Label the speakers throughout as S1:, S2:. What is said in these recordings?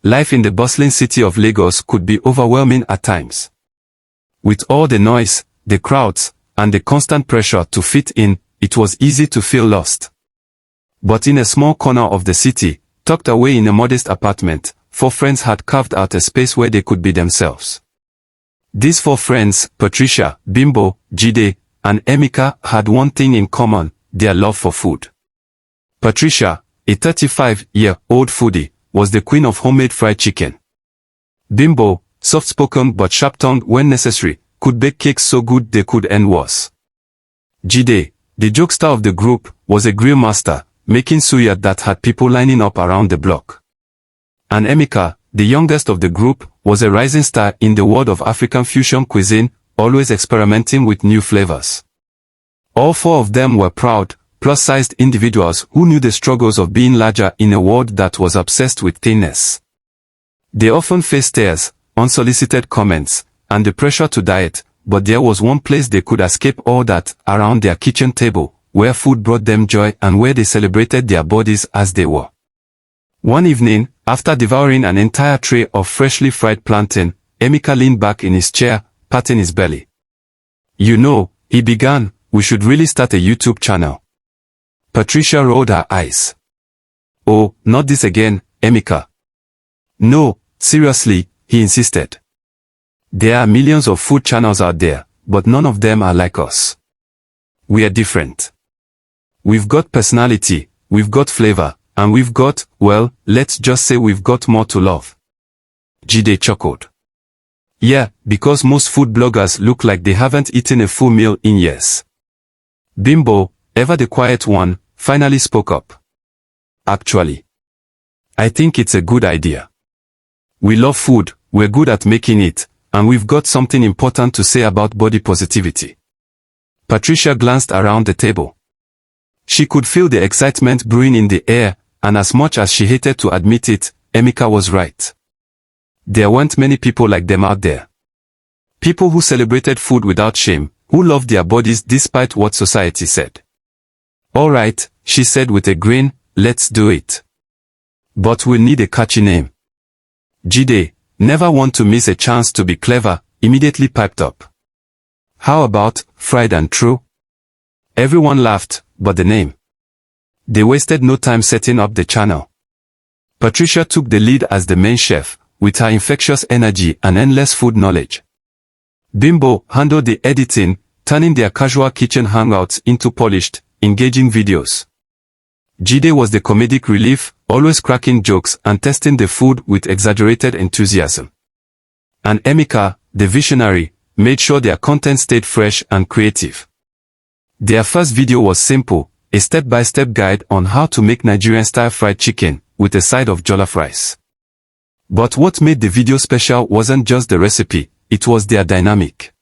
S1: life in the bustling city of Lagos could be overwhelming at times. With all the noise, the crowds, and the constant pressure to fit in, it was easy to feel lost. But in a small corner of the city, tucked away in a modest apartment, 4 friends had carved out a space where they could be themselves. These 4 friends, Patricia, Bimbo, Jide, and Emeka, had one thing in common: their love for food. Patricia, a 35-year-old foodie, was the queen of homemade fried chicken. Bimbo, soft-spoken but sharp-tongued when necessary, could bake cakes so good they could end worse. Jide, the jokester of the group, was a grill master, making suya that had people lining up around the block. And Emeka, the youngest of the group, was a rising star in the world of African fusion cuisine, always experimenting with new flavors. All 4 of them were proud, plus-sized individuals who knew the struggles of being larger in a world that was obsessed with thinness. They often faced stares, unsolicited comments, and the pressure to diet, but there was one place they could escape all that: around their kitchen table, where food brought them joy and where they celebrated their bodies as they were. One evening, after devouring an entire tray of freshly fried plantain, Emeka leaned back in his chair, patting his belly. "You know," he began, "we should really start a YouTube channel." Patricia rolled her eyes. "Oh, not this again, Emeka." "No, seriously," he insisted. "There are millions of food channels out there, but none of them are like us. We are different. We've got personality, we've got flavor, and we've got, well, let's just say we've got more to love." Jide chuckled. "Yeah, because most food bloggers look like they haven't eaten a full meal in years." Bimbo, ever the quiet one, finally spoke up. "Actually, I think it's a good idea. We love food, we're good at making it, and we've got something important to say about body positivity." Patricia glanced around the table. She could feel the excitement brewing in the air, and as much as she hated to admit it, Emeka was right. There weren't many people like them out there. People who celebrated food without shame, who loved their bodies despite what society said. "All right," she said with a grin, "let's do it. But we'll need a catchy name." Jide, never one to miss a chance to be clever, immediately piped up. "How about Fried and True?" Everyone laughed, but the name. They wasted no time setting up the channel. Patricia took the lead as the main chef, with her infectious energy and endless food knowledge. Bimbo handled the editing, turning their casual kitchen hangouts into polished, engaging videos. Jide was the comedic relief, always cracking jokes and testing the food with exaggerated enthusiasm. And Emeka, the visionary, made sure their content stayed fresh and creative. Their first video was simple, a step-by-step guide on how to make Nigerian-style fried chicken, with a side of jollof rice. But what made the video special wasn't just the recipe, it was their dynamic.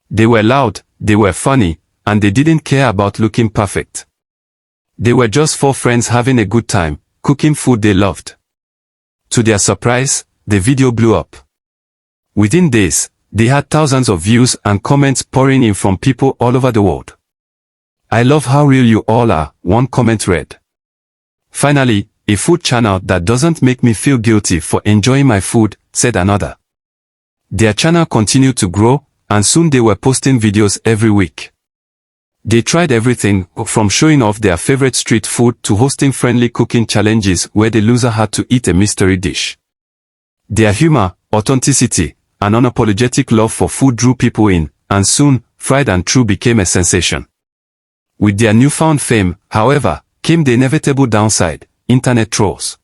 S1: They were loud, they were funny, and they didn't care about looking perfect. They were just 4 friends having a good time, cooking food they loved. To their surprise, the video blew up. Within days, they had thousands of views and comments pouring in from people all over the world. "I love how real you all are," one comment read. "Finally, a food channel that doesn't make me feel guilty for enjoying my food," said another. Their channel continued to grow, and soon they were posting videos every week. They tried everything, from showing off their favorite street food to hosting friendly cooking challenges where the loser had to eat a mystery dish. Their humor, authenticity, and unapologetic love for food drew people in, and soon, Fried and True became a sensation. With their newfound fame, however, came the inevitable downside: internet trolls.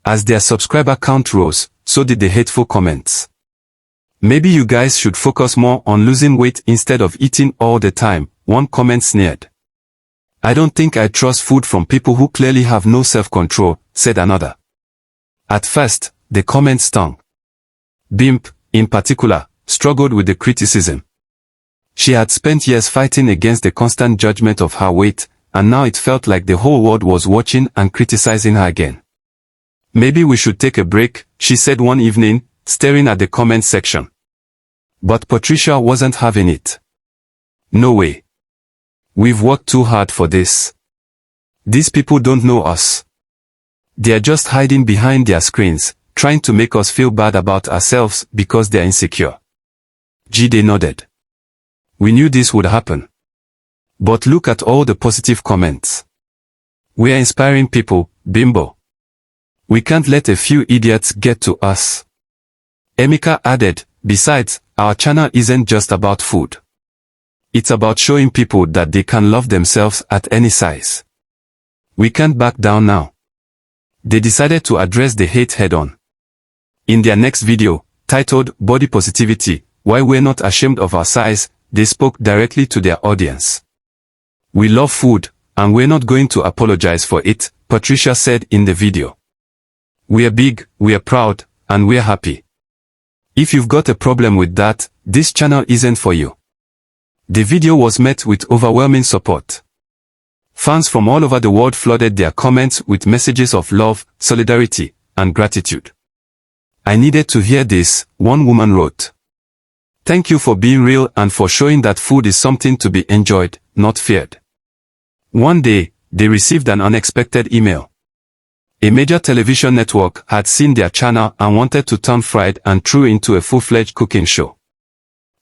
S1: As their subscriber count rose, so did the hateful comments. "Maybe you guys should focus more on losing weight instead of eating all the time," one comment sneered. "I don't think I trust food from people who clearly have no self-control," said another. At first, the comments stung. Bimp, in particular, struggled with the criticism. She had spent years fighting against the constant judgment of her weight, and now it felt like the whole world was watching and criticizing her again. "Maybe we should take a break," she said one evening, staring at the comment section. But Patricia wasn't having it. "No way. We've worked too hard for this. These people don't know us. They're just hiding behind their screens, trying to make us feel bad about ourselves because they're insecure. Jide nodded. We knew this would happen. But look at all the positive comments. We're inspiring people, Bimbo. We can't let a few idiots get to us. Emeka added, besides, our channel isn't just about food. It's about showing people that they can love themselves at any size. We can't back down now. They decided to address the hate head-on. In their next video, titled Body Positivity, Why We're Not Ashamed of Our Size, they spoke directly to their audience. We love food, and we're not going to apologize for it, Patricia said in the video. We're big, we're proud, and we're happy. If you've got a problem with that, this channel isn't for you. The video was met with overwhelming support. Fans from all over the world flooded their comments with messages of love, solidarity, and gratitude. I needed to hear this, one woman wrote. Thank you for being real and for showing that food is something to be enjoyed, not feared. One day, they received an unexpected email. A major television network had seen their channel and wanted to turn fried and true into a full-fledged cooking show.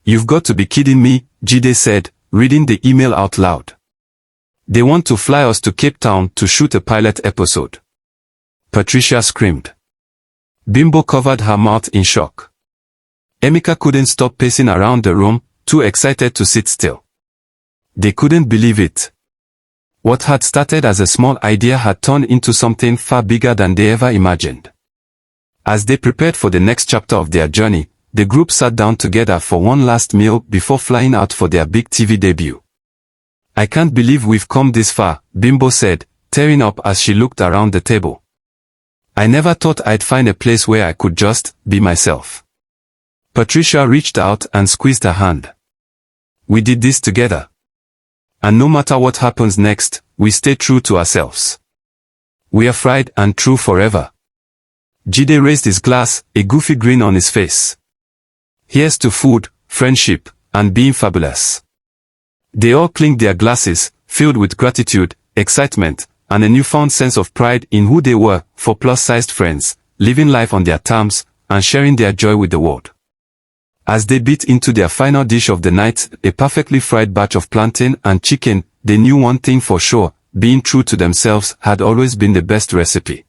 S1: You've got to be kidding me, Jide said, reading the email out loud. They want to fly us to Cape Town to shoot a pilot episode. Patricia screamed. Bimbo covered her mouth in shock. Emeka couldn't stop pacing around the room, too excited to sit still. They couldn't believe it. What had started as a small idea had turned into something far bigger than they ever imagined. As they prepared for the next chapter of their journey, the group sat down together for one last meal before flying out for their big TV debut. I can't believe we've come this far, Bimbo said, tearing up as she looked around the table. I never thought I'd find a place where I could just be myself. Patricia reached out and squeezed her hand. We did this together. And no matter what happens next, we stay true to ourselves. We are fried and true forever. Jide raised his glass, a goofy grin on his face. Here's to food, friendship, and being fabulous. They all clinked their glasses, filled with gratitude, excitement, and a newfound sense of pride in who they were, for plus-sized friends, living life on their terms, and sharing their joy with the world. As they bit into their final dish of the night, a perfectly fried batch of plantain and chicken, they knew one thing for sure, being true to themselves had always been the best recipe.